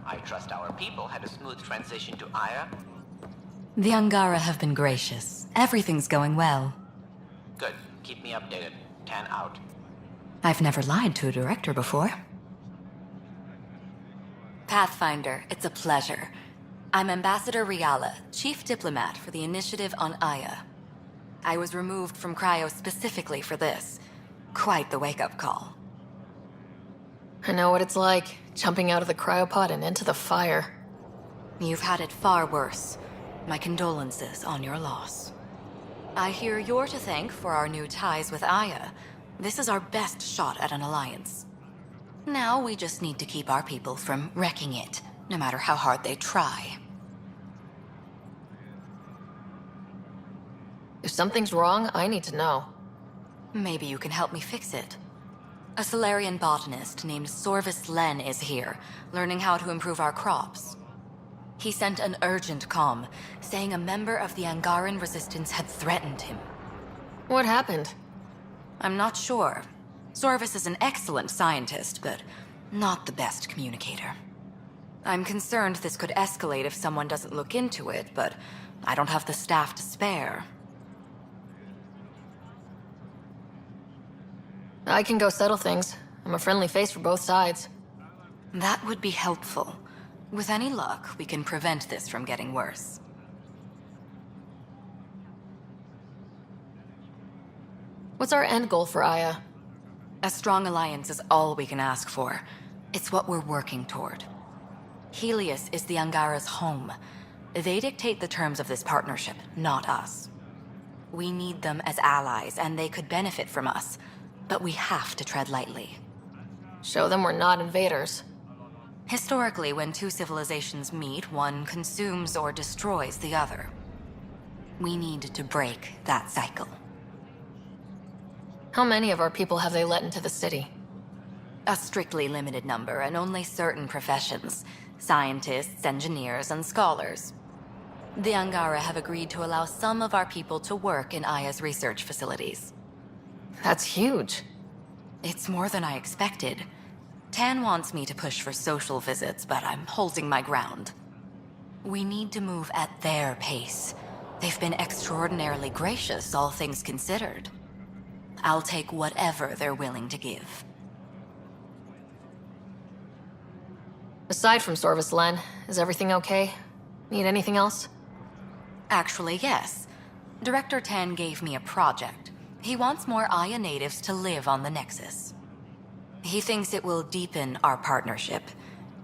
I trust our people had a smooth transition to Aya. The Angara have been gracious. Everything's going well. Good. Keep me updated. 10 out. I've never lied to a director before. Pathfinder, it's a pleasure. I'm Ambassador Riala, Chief Diplomat for the Initiative on Aya. I was removed from Cryo specifically for this. Quite the wake-up call. I know what it's like, jumping out of the cryopod and into the fire. You've had it far worse. My condolences on your loss. I hear you're to thank for our new ties with Aya. This is our best shot at an alliance. Now we just need to keep our people from wrecking it, no matter how hard they try. If something's wrong, I need to know. Maybe you can help me fix it. A Solarian botanist named Sorvis Len is here, learning how to improve our crops. He sent an urgent comm, saying a member of the Angaran resistance had threatened him. What happened? I'm not sure. Sorvis is an excellent scientist, but not the best communicator. I'm concerned this could escalate if someone doesn't look into it, but I don't have the staff to spare. I can go settle things. I'm a friendly face for both sides. That would be helpful. With any luck, we can prevent this from getting worse. What's our end goal for Aya? A strong alliance is all we can ask for. It's what we're working toward. Helios is the Angara's home. They dictate the terms of this partnership, not us. We need them as allies, and they could benefit from us. But we have to tread lightly. Show them we're not invaders. Historically, when two civilizations meet, one consumes or destroys the other. We need to break that cycle. How many of our people have they let into the city? A strictly limited number, and only certain professions. Scientists, engineers, and scholars. The Angara have agreed to allow some of our people to work in Aya's research facilities. That's huge. It's more than I expected. Tan wants me to push for social visits, but I'm holding my ground. We need to move at their pace. They've been extraordinarily gracious, all things considered. I'll take whatever they're willing to give. Aside from Sorvis Len, is everything okay? Need anything else? Actually, yes. Director Tan gave me a project. He wants more Aya natives to live on the Nexus. He thinks it will deepen our partnership.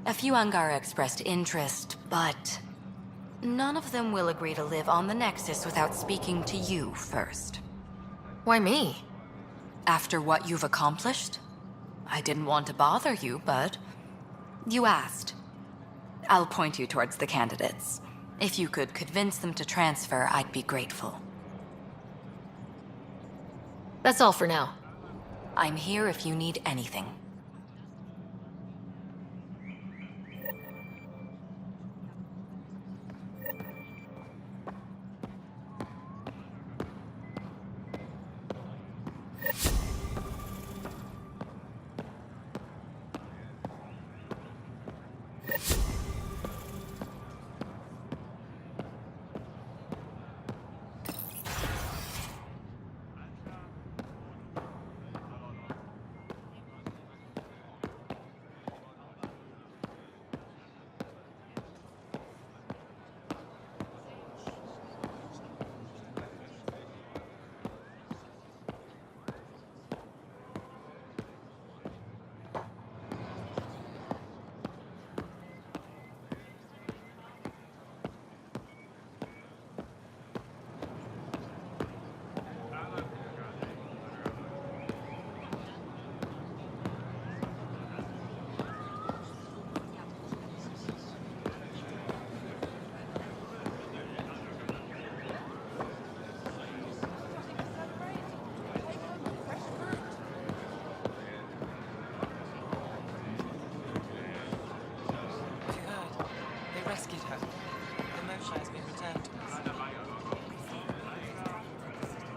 A few Angara expressed interest, but none of them will agree to live on the Nexus without speaking to you first. Why me? After what you've accomplished? I didn't want to bother you, but you asked. I'll point you towards the candidates. If you could convince them to transfer, I'd be grateful. That's all for now. I'm here if you need anything.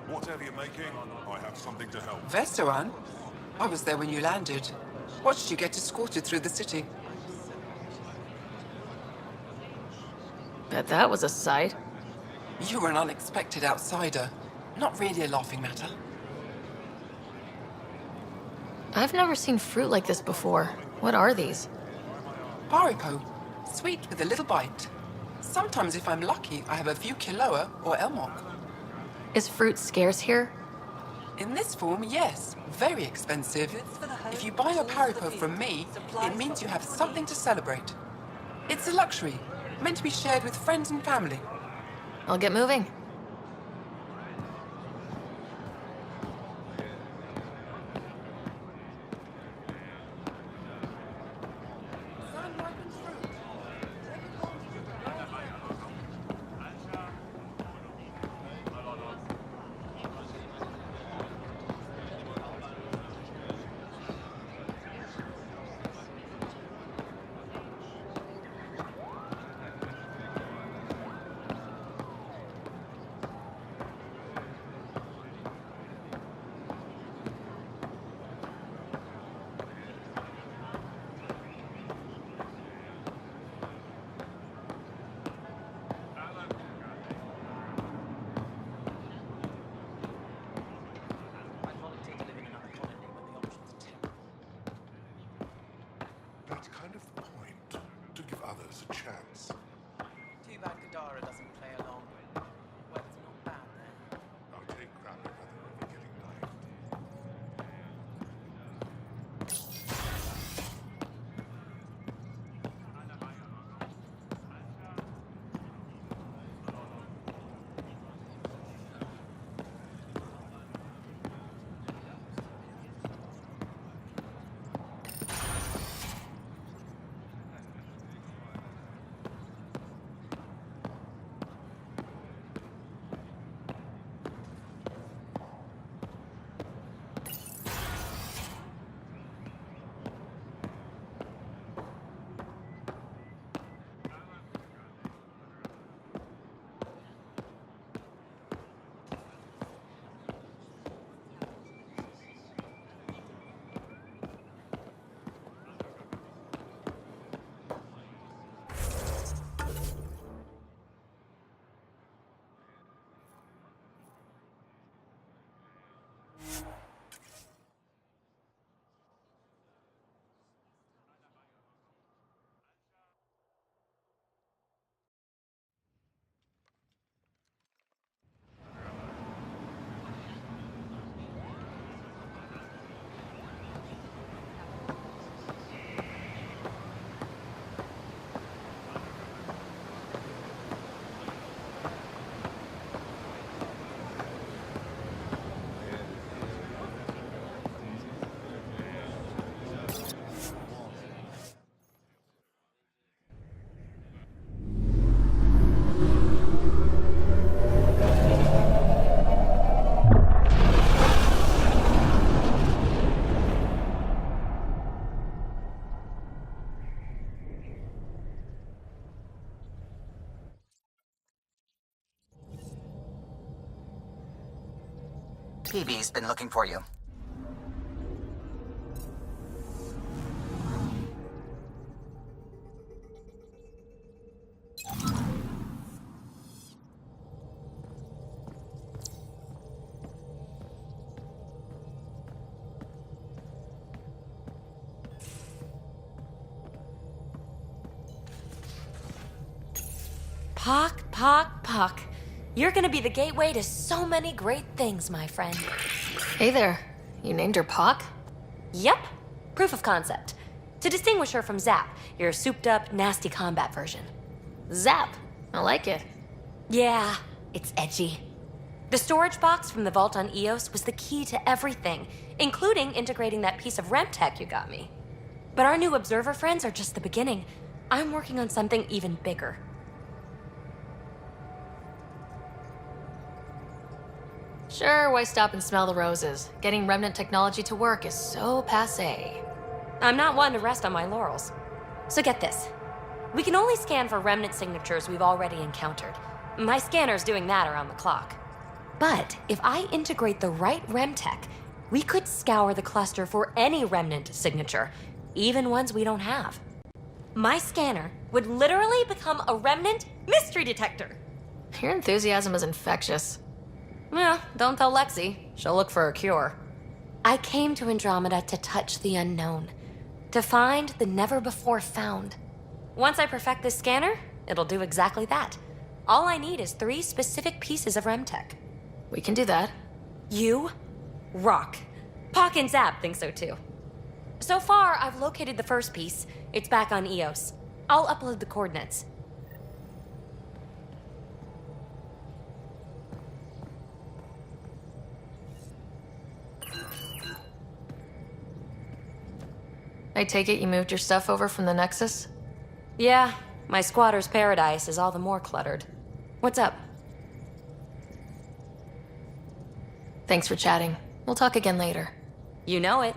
Whatever you're making, I have something to help. Vestaran? I was there when you landed. Watched you get escorted through the city. Bet that was a sight. You were an unexpected outsider. Not really a laughing matter. I've never seen fruit like this before. What are these? Haripo. Sweet with a little bite. Sometimes if I'm lucky, I have a few Kiloa or Elmok. Is fruit scarce here? In this form, yes. Very expensive. If you buy a Haripo from me, it means you have something to celebrate. It's a luxury, meant to be shared with friends and family. I'll get moving. That's kind of the point, to give others a chance. Too bad Kadara doesn't play along. Well, it's not bad then. I'll take crap rather than getting knifed. PB's been looking for you. Pock. You're gonna be the gateway to so many great things, my friend. Hey there. You named her Pock? Yep. Proof of concept. To distinguish her from Zap, your souped-up, nasty combat version. Zap. I like it. Yeah, it's edgy. The storage box from the vault on Eos was the key to everything, including integrating that piece of REM tech you got me. But our new observer friends are just the beginning. I'm working on something even bigger. Sure, why stop and smell the roses? Getting remnant technology to work is so passé. I'm not one to rest on my laurels. So get this. We can only scan for remnant signatures we've already encountered. My scanner's doing that around the clock. But if I integrate the right REM tech, we could scour the cluster for any remnant signature, even ones we don't have. my scanner would literally become a remnant mystery detector. Your enthusiasm is infectious. Yeah, don't tell Lexi. She'll look for a cure. I came to Andromeda to touch the unknown, to find the never-before-found. Once I perfect this scanner, it'll do exactly that. All I need is 3 specific pieces of RemTech. We can do that. You rock. Pock and Zap think so too. So far, I've located the first piece. It's back on EOS. I'll upload the coordinates. I take it you moved your stuff over from the Nexus? Yeah, my squatter's paradise is all the more cluttered. What's up? Thanks for chatting. We'll talk again later. You know it.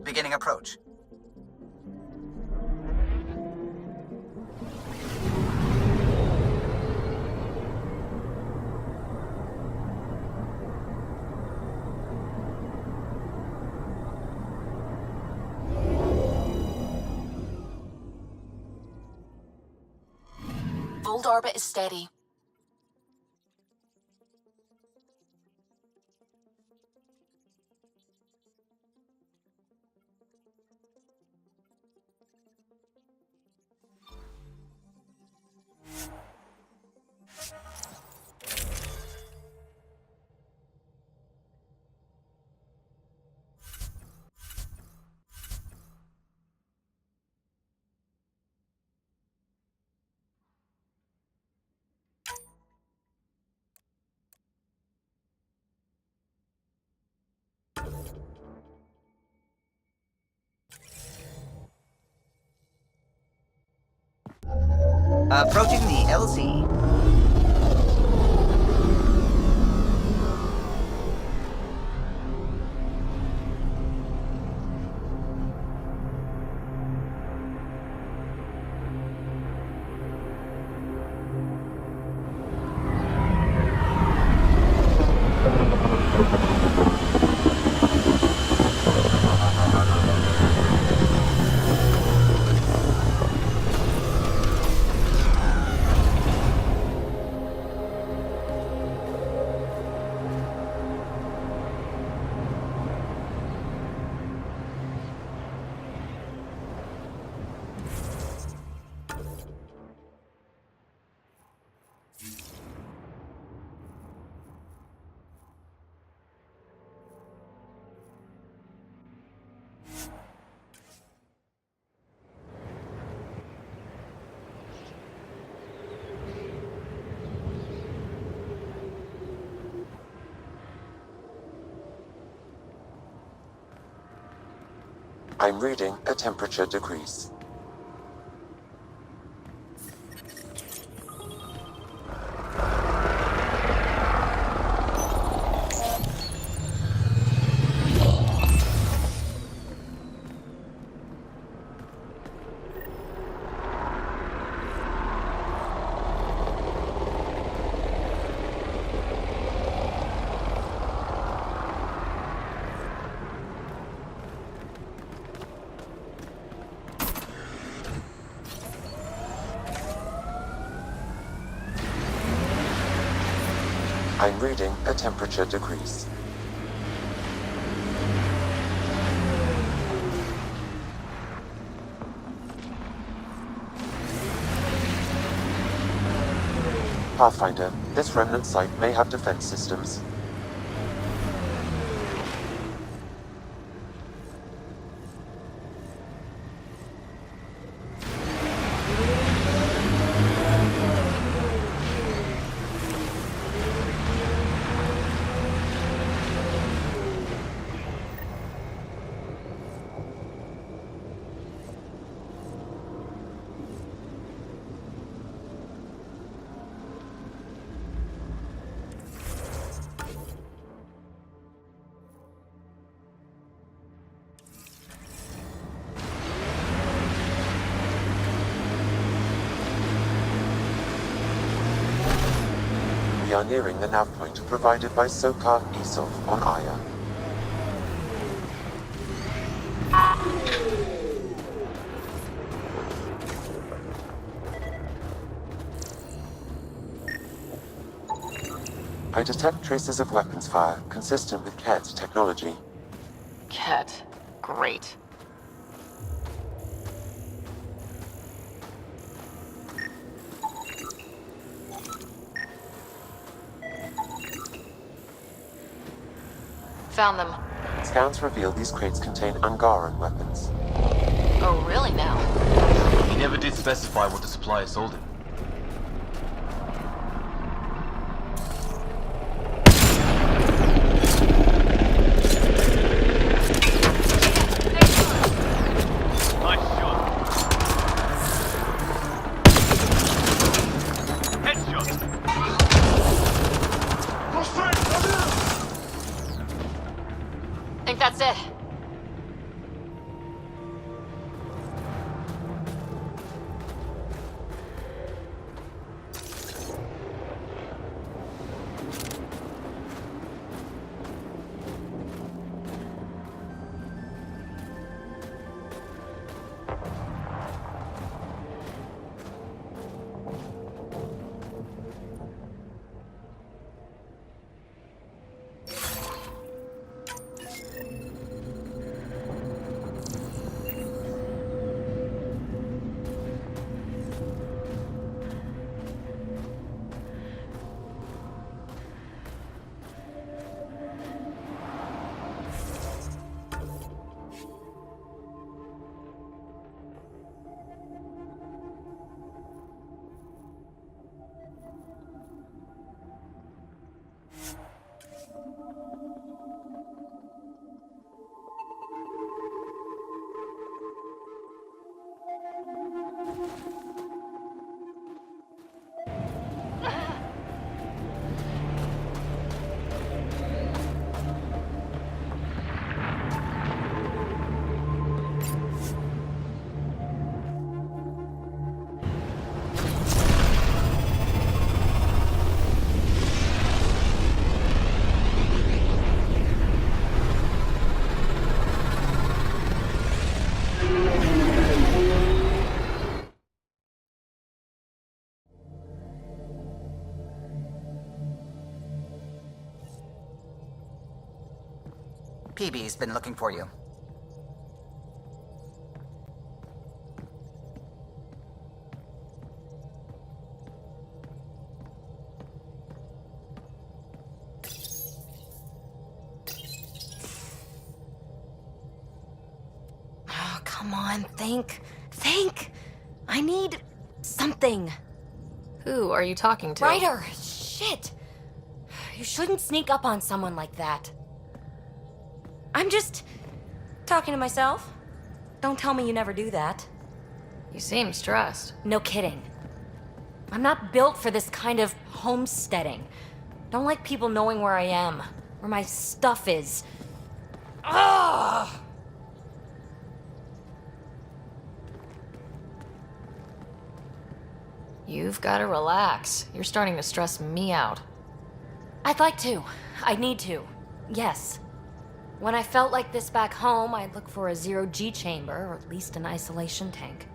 Beginning approach. Old orbit is steady. Approaching the LZ. I'm reading a temperature decrease. I'm reading a temperature decrease. Pathfinder, this remnant site may have defense systems. We are nearing the nav point provided by Sokar Isov on Aya. I detect traces of weapons fire consistent with Ket's technology. Ket. Great. Found them. Scans reveal these crates contain Angaran weapons. Oh, really now? He never did specify what the supplier sold him. Nice shot. Headshot. Think that's it. PB's been looking for you. Oh, come on, think. Think! I need something. Who are you talking to? Ryder! Shit! You shouldn't sneak up on someone like that. I'm just talking to myself. Don't tell me you never do that. You seem stressed. No kidding. I'm not built for this kind of homesteading. Don't like people knowing where I am, where my stuff is. Ugh! You've got to relax. You're starting to stress me out. I'd like to. I need to. Yes. When I felt like this back home, I'd look for a zero-G chamber, or at least an isolation tank.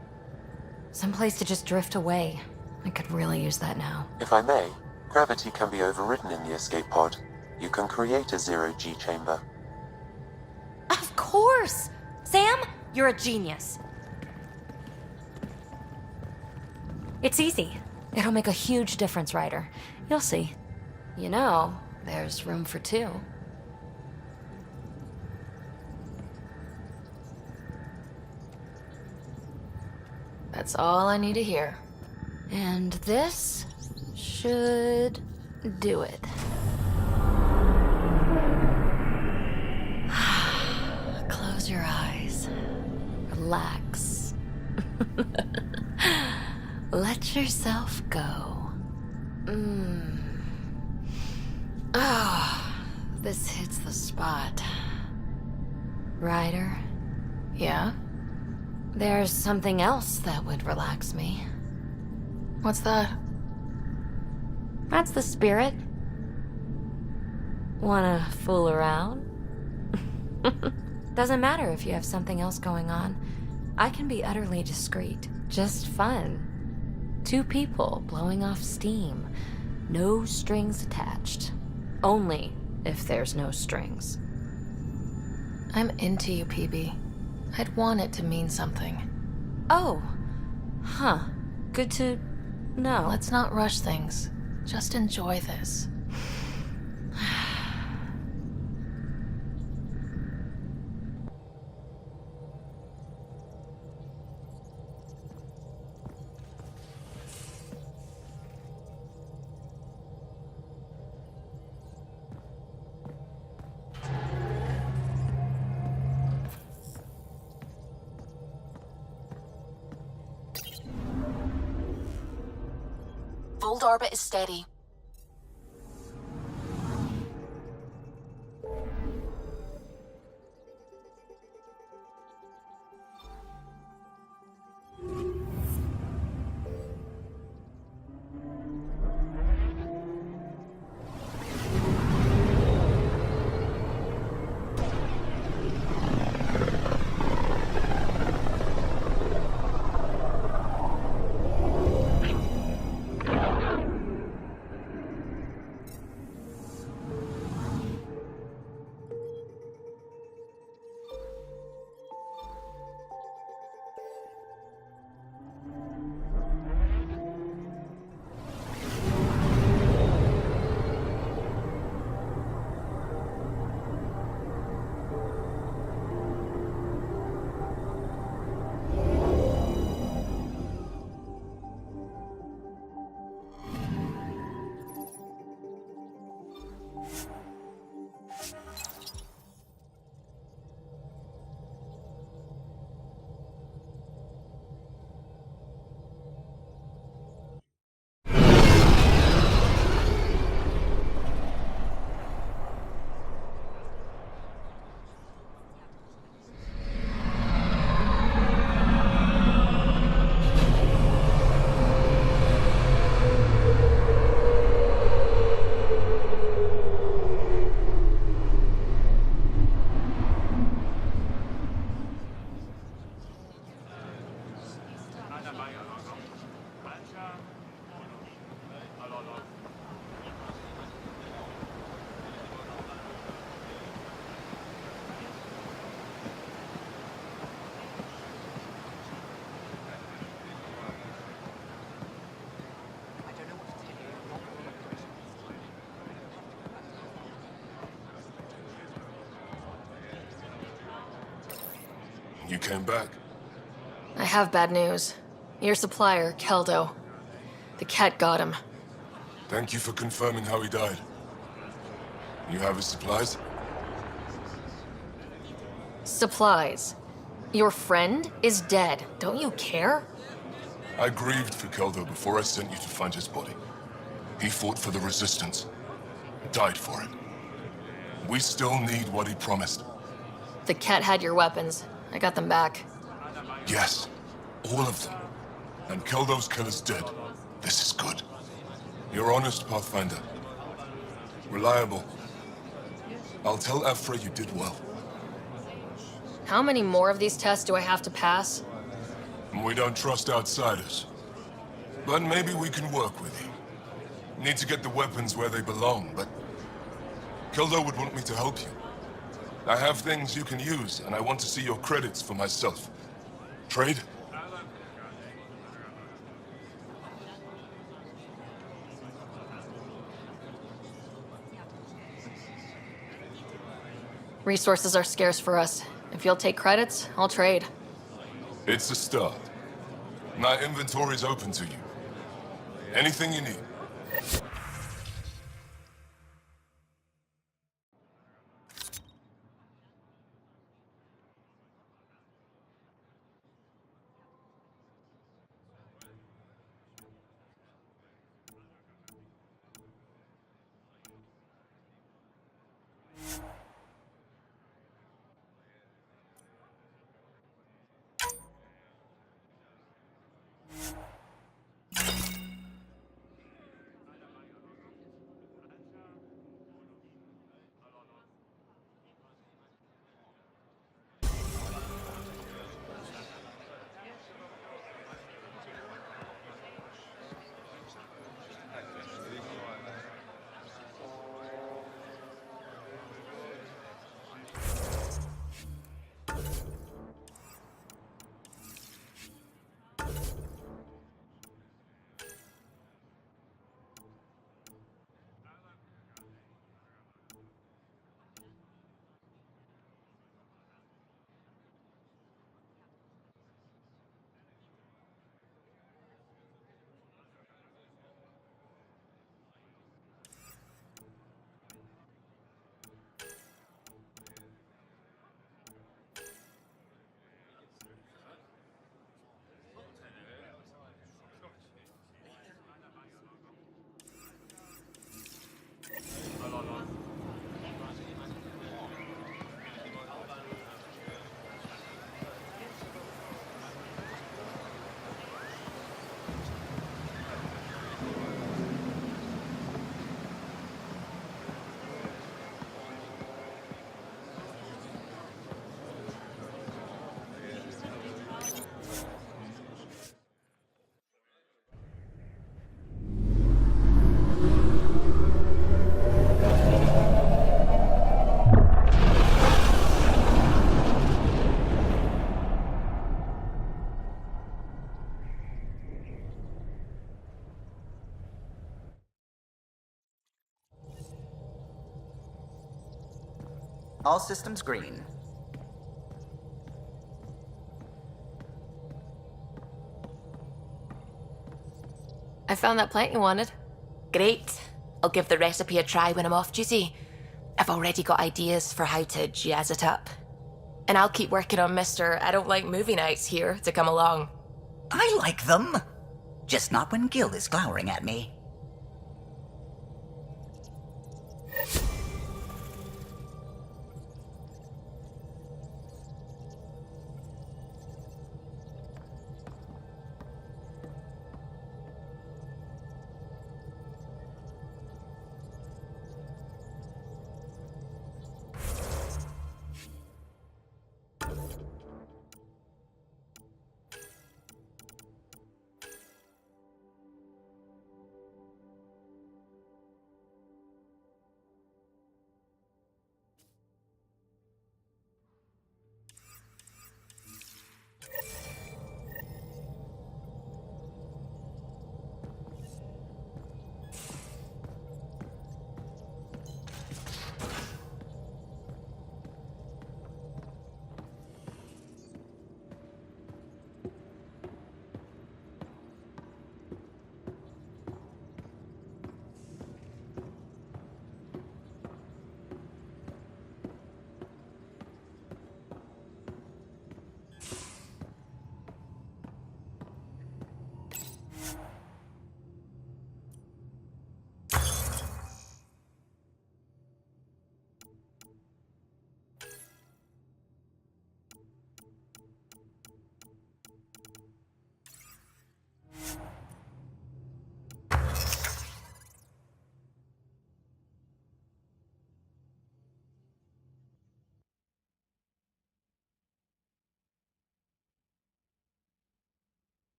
Someplace to just drift away. I could really use that now. If I may, Gravity can be overridden in the escape pod. You can create a zero-G chamber. Of course! Sam, you're a genius. It's easy. It'll make a huge difference, Ryder. You'll see. You know, there's room for two. That's all I need to hear. And this should do it. Close your eyes. Relax. Let yourself go. This hits the spot. Ryder, Yeah? there's something else that would relax me. What's that? That's the spirit. Wanna fool around? Doesn't matter if you have something else going on. I can be utterly discreet. Just fun. Two people blowing off steam. No strings attached. Only if there's no strings. I'm into you, PB. I'd want it to mean something. Oh. Huh. Good to know. Let's not rush things. Just enjoy this. Fold orbit is steady. You came back? I have bad news. Your supplier, Keldo. The cat got him. Thank you for confirming how he died. You have his supplies? Supplies. Your friend is dead. Don't you care? I grieved for Keldo before I sent you to find his body. He fought for the Resistance. Died for it. We still need what he promised. The cat had your weapons. I got them back. Yes, all of them. And Keldo's killer's dead. This is good. You're honest, Pathfinder. Reliable. I'll tell Afra you did well. How many more of these tests do I have to pass? We don't trust outsiders. But maybe we can work with you. Need to get the weapons where they belong, but Kildo would want me to help you. I have things you can use, and I want to see your credits for myself. Trade? Resources are scarce for us. If you'll take credits, I'll trade. It's a start. My inventory's open to you. Anything you need. All systems green. I found that plant you wanted. Great. I'll give the recipe a try when I'm off duty. I've already got ideas for how to jazz it up. And I'll keep working on Mr. I don't like movie nights here to come along. I like them. Just not when Gil is glowering at me.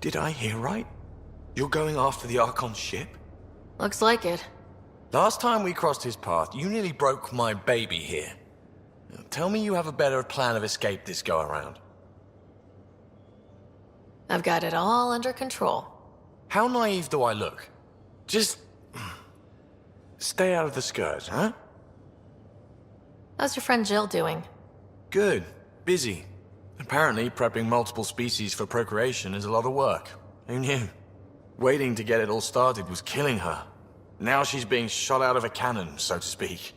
Did I hear right? You're going after the Archon's ship? Looks like it. Last time we crossed his path, you nearly broke my baby here. Now, tell me you have a better plan of escape this go-around. I've got it all under control. How naive do I look? Just... stay out of the skirts, huh? How's your friend Jill doing? Good. Busy. Apparently, prepping multiple species for procreation is a lot of work. Who knew? Waiting to get it all started was killing her. Now she's being shot out of a cannon, so to speak.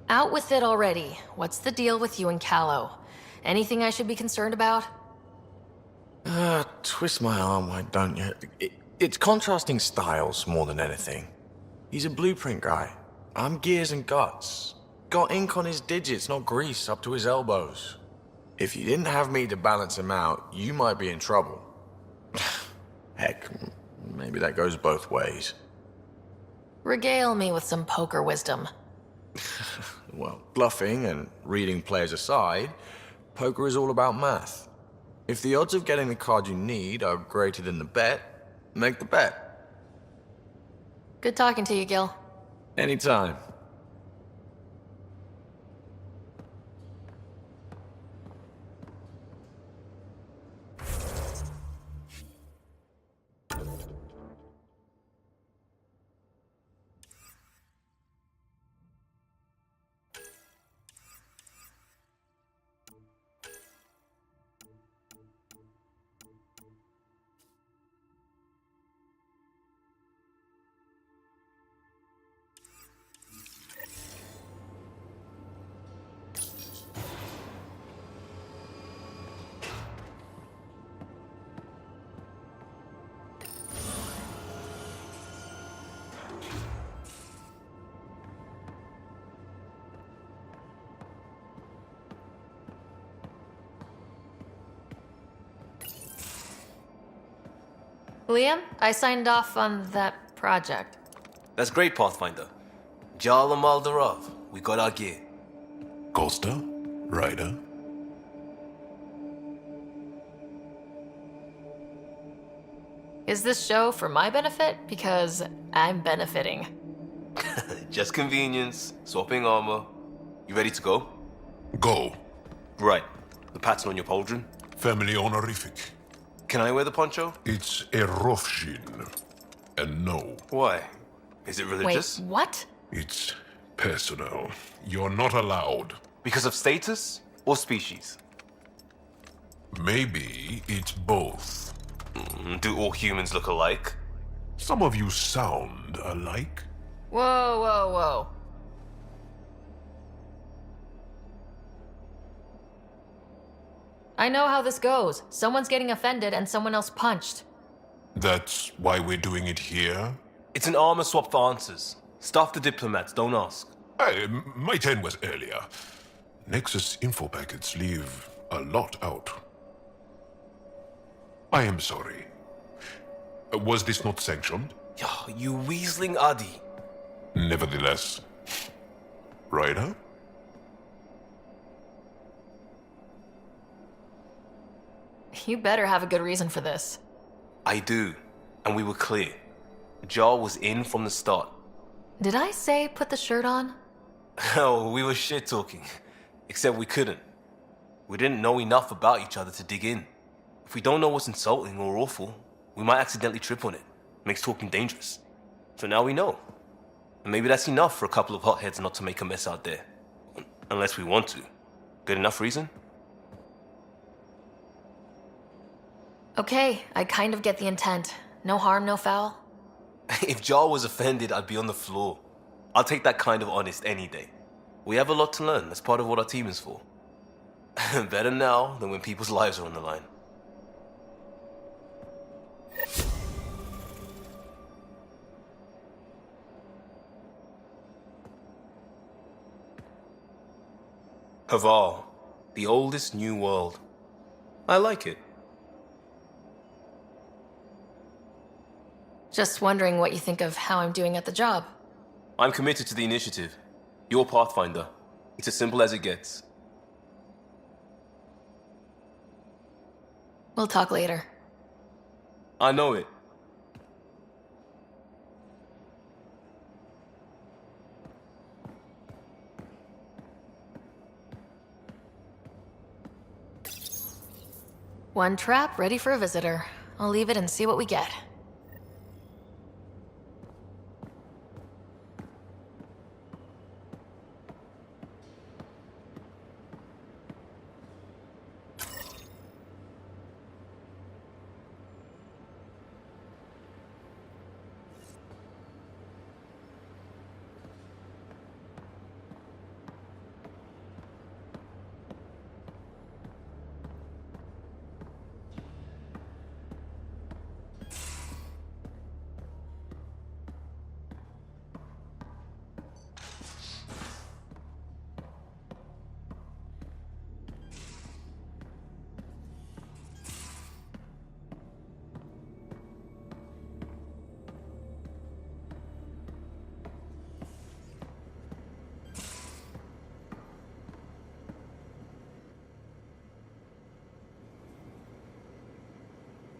Out with it already. What's the deal with you and Callow? Anything I should be concerned about? Twist my arm, why don't you? It's contrasting styles more than anything. He's a blueprint guy. I'm gears and guts. Got ink on his digits, not grease up to his elbows. If you didn't have me to balance him out, you might be in trouble. Heck, maybe that goes both ways. Regale me with some poker wisdom. Well, bluffing and reading players aside, poker is all about math. If the odds of getting the card you need are greater than the bet, make the bet. Good talking to you, Gil. Anytime. Liam, I signed off on that project. That's great, Pathfinder. Jarl and Maldarov, we got our gear. Costa? Ryder? Is this show for my benefit? Because I'm benefiting. Just convenience, swapping armor. You ready to go? Go. Right. The pattern on your pauldron? Family honorific. Can I wear the poncho? It's a rofshin. And no, Why? Is it religious? Wait, what? it's personal. You're not allowed. Because of status or species? Maybe it's both. Do all humans look alike? Some of you sound alike. Whoa, whoa, whoa. I know how this goes. Someone's getting offended and someone else punched. That's why we're doing it here? It's an armor swap for answers. Stuff the diplomats, don't ask. My turn was earlier. Nexus info packets leave a lot out. I am sorry. Was this not sanctioned? You weaseling Adi. Nevertheless. Ryder? You better have a good reason for this. I do. And we were clear. Jar was in from the start. Did I say put the shirt on? Oh, we were shit-talking. Except we couldn't. We didn't know enough about each other to dig in. If we don't know what's insulting or awful, we might accidentally trip on it. Makes talking dangerous. So now we know. And maybe that's enough for a couple of hotheads not to make a mess out there. Unless we want to. Good enough reason? Okay, I kind of get the intent. No harm, no foul. If Jar was offended, I'd be on the floor. I'll take that kind of honest any day. We have a lot to learn. That's part of what our team is for. Better now than when people's lives are on the line. Haval, the oldest new world. I like it. Just wondering what you think of how I'm doing at the job. I'm committed to the initiative. You're Pathfinder. It's as simple as it gets. We'll talk later. I know it. One trap ready for a visitor. I'll leave it and see what we get.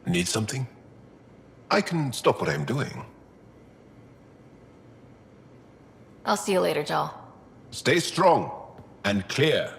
Need something? I can stop what I'm doing. I'll see you later, Jal. Stay strong and clear.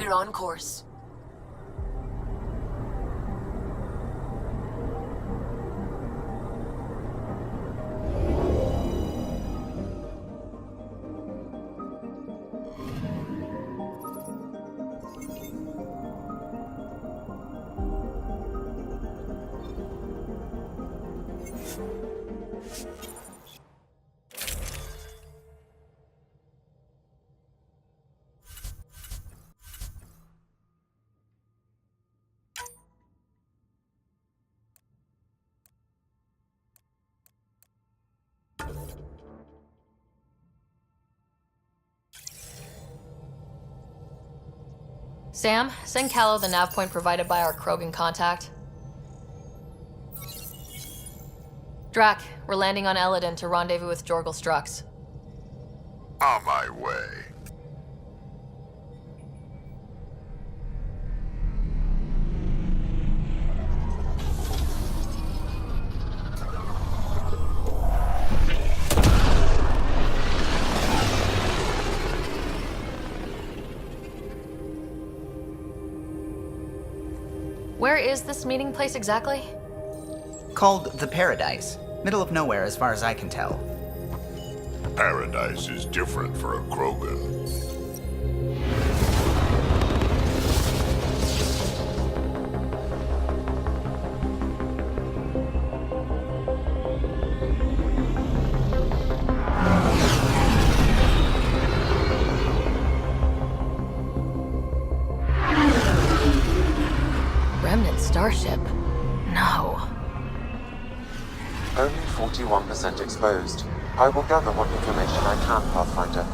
We're on course. Sam, send Callow the nav point provided by our Krogan contact. Drac, we're landing on Eladin to rendezvous with Jorgal Strux. On my way. Where is this meeting place exactly? Called the Paradise. Middle of nowhere as far as I can tell. Paradise is different for a Krogan. Remnant starship? No. Only 41% exposed. I will gather what information I can, Pathfinder.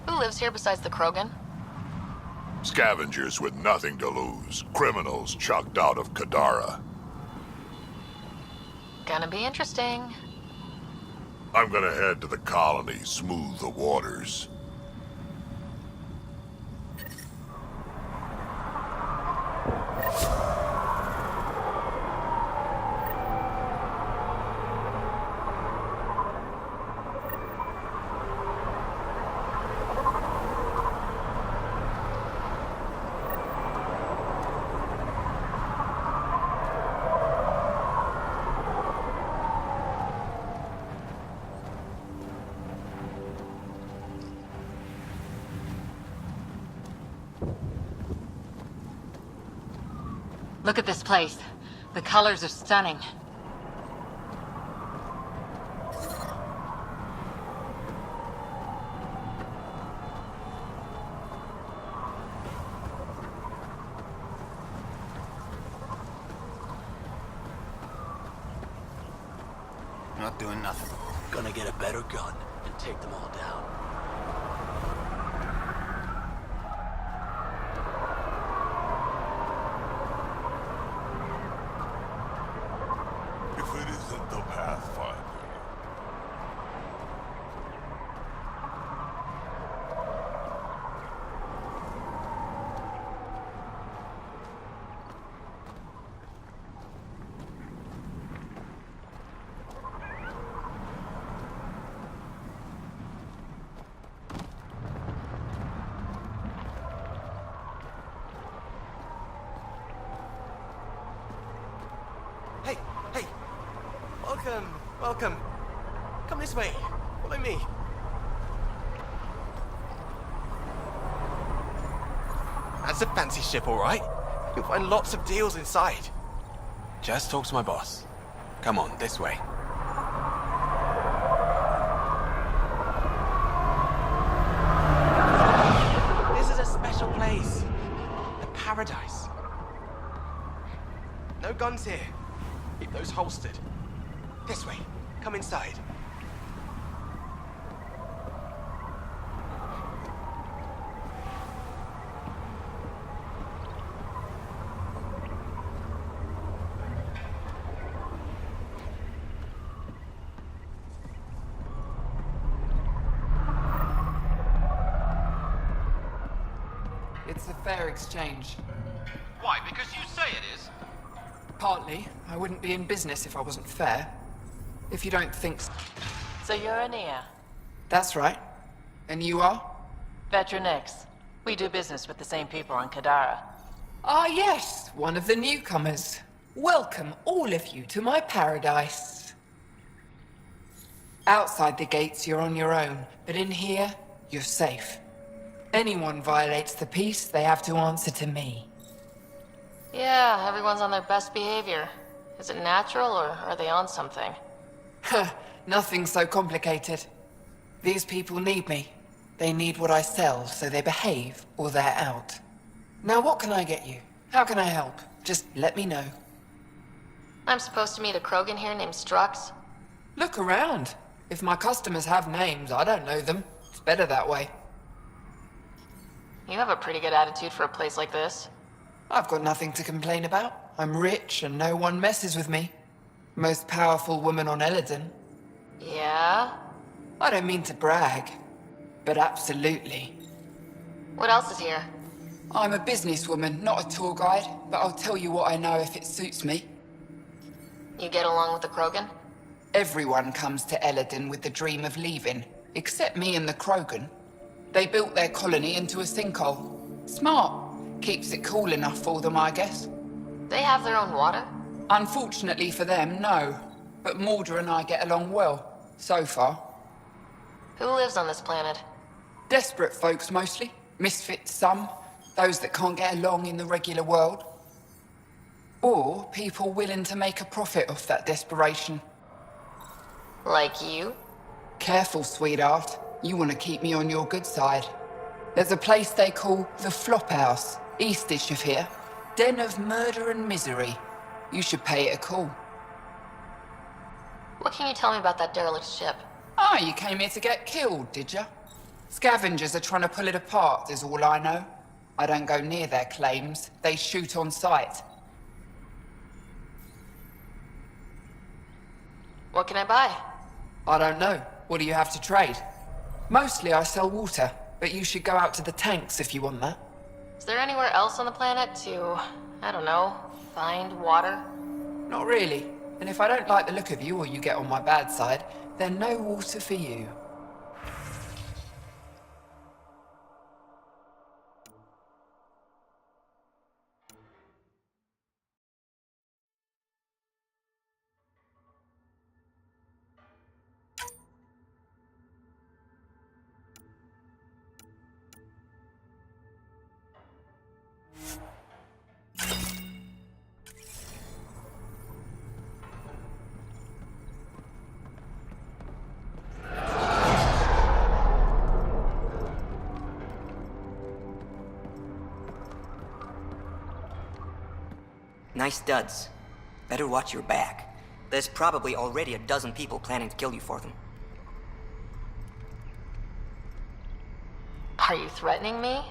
Who lives here besides the Krogan? Scavengers with nothing to lose. Criminals chucked out of Kadara. Gonna be interesting. I'm gonna head to the colony, smooth the waters. Look at this place. The colors are stunning. Not doing nothing. Gonna get a better gun and take them all down. If it isn't the Pathfinder. Hey, hey! Welcome, welcome. Come this way. Follow me. That's a fancy ship, all right. You'll find lots of deals inside. Just talk to my boss. Come on, this way. paradise. No guns here. Keep those holstered. This way. Come inside. It's a fair exchange. Why? Because you say it is? Partly. I wouldn't be in business if I wasn't fair. If you don't think so. So you're Ania. That's right. And you are? Veteran X. We do business with the same people on Kadara. Ah, yes, one of the newcomers. Welcome, all of you, to my paradise. Outside the gates, you're on your own, but in here, you're safe. Anyone violates the peace, they have to answer to me. Yeah, everyone's on their best behavior. Is it natural, or are they on something? Nothing so complicated. These people need me. They need what I sell, so they behave, or they're out. Now what can I get you? How can I help? Just let me know. I'm supposed to meet a Krogan here named Strux. Look around. If my customers have names, I don't know them. It's better that way. You have a pretty good attitude for a place like this. I've got nothing to complain about. I'm rich and no one messes with me. Most powerful woman on Eladon. Yeah? I don't mean to brag, but absolutely. What else is here? I'm a businesswoman, not a tour guide, but I'll tell you what I know if it suits me. You get along with the Krogan? Everyone comes to Eladon with the dream of leaving, except me and the Krogan. They built their colony into a sinkhole. Smart. Keeps it cool enough for them, I guess. They have their own water? Unfortunately for them, no. But Mordor and I get along well, so far. Who lives on this planet? Desperate folks, mostly. Misfits, some. Those that can't get along in the regular world. Or people willing to make a profit off that desperation. Like you? Careful, sweetheart. You want to keep me on your good side. There's a place they call the Flophouse, eastish of here. Den of murder and misery. You should pay it a call. What can you tell me about that derelict ship? Ah, you came here to get killed, did ya? Scavengers are trying to pull it apart, is all I know. I don't go near their claims. They shoot on sight. What can I buy? I don't know. What do you have to trade? Mostly I sell water, but you should go out to the tanks if you want that. Is there anywhere else on the planet to, I don't know, find water? Not really. And if I don't like the look of you or you get on my bad side, then no water for you. Nice studs. Better watch your back. There's probably already a dozen people planning to kill you for them. Are you threatening me?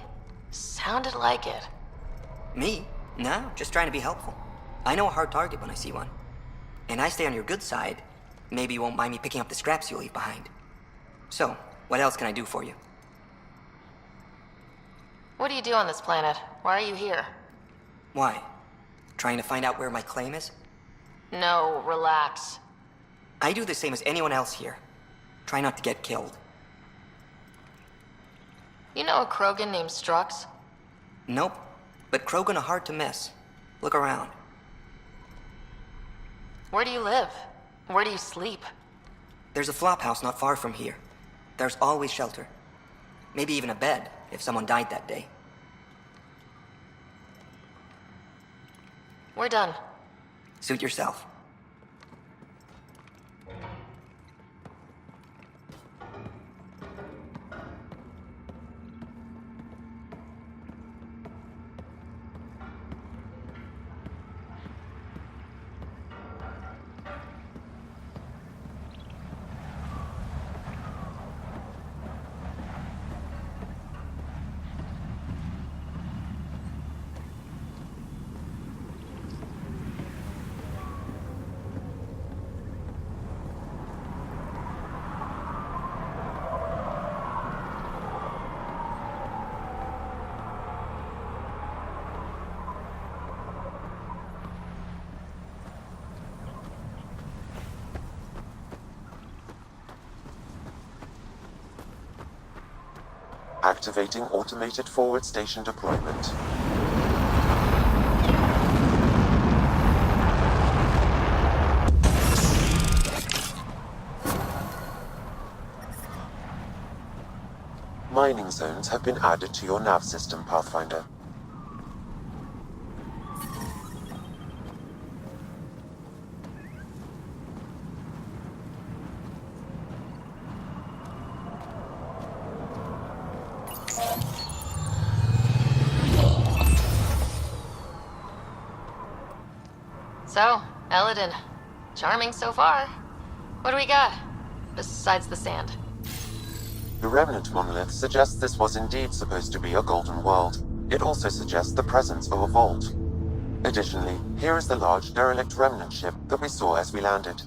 Sounded like it. Me? No, just trying to be helpful. I know a hard target when I see one. And I stay on your good side. Maybe you won't mind me picking up the scraps you leave behind. So, what else can I do for you? What do you do on this planet? Why are you here? Why? Trying to find out where my claim is? No, relax. I do the same as anyone else here. Try not to get killed. You know a Krogan named Strux? Nope. But Krogan are hard to miss. Look around. Where do you live? Where do you sleep? There's a flop house not far from here. There's always shelter. Maybe even a bed, if someone died that day. We're done. Suit yourself. Activating automated forward station deployment. Mining zones have been added to your nav system, Pathfinder. So, Eladin. Charming so far. What do we got? Besides the sand. The remnant monolith suggests this was indeed supposed to be a golden world. It also suggests the presence of a vault. Additionally, here is the large derelict remnant ship that we saw as we landed.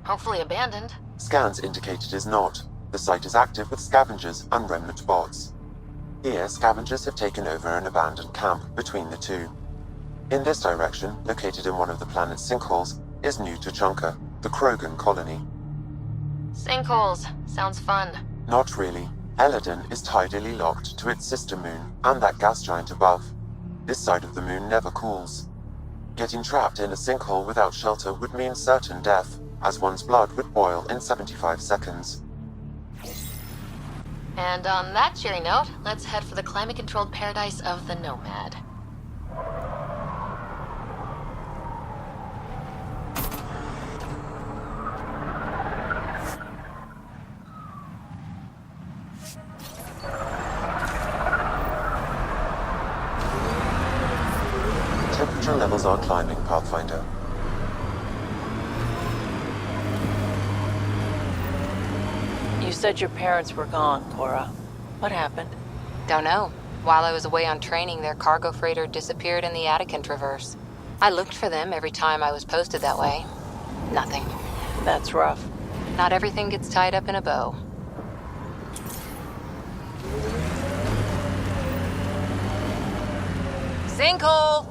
Hopefully abandoned. Scans indicate it is not. The site is active with scavengers and remnant bots. Here, scavengers have taken over an abandoned camp between the two. In this direction, located in one of the planet's sinkholes, is New Tuchanka, the Krogan colony. Sinkholes. Sounds fun. Not really. Eladin is tidally locked to its sister moon and that gas giant above. This side of the moon never cools. Getting trapped in a sinkhole without shelter would mean certain death, as one's blood would boil in 75 seconds. And on that cheery note, let's head for the climate-controlled paradise of the Nomad. Temperature levels are climbing, Pathfinder. You said your parents were gone, Cora. What happened? Don't know. While I was away on training, their cargo freighter disappeared in the Attican Traverse. I looked for them every time I was posted that way. Nothing. That's rough. Not everything gets tied up in a bow. Sinkhole!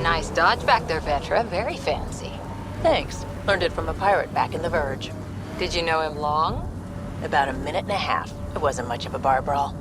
Nice dodge back there, Vetra. Very fancy. Thanks. Learned it from a pirate back in the Verge. Did you know him long? About a minute and a half. It wasn't much of a bar brawl.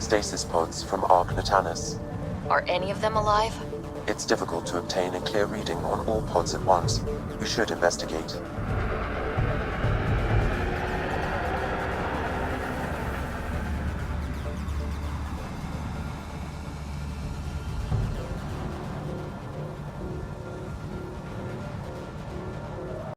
stasis pods from Ark Natanus. Are any of them alive? It's difficult to obtain a clear reading on all pods at once. We should investigate.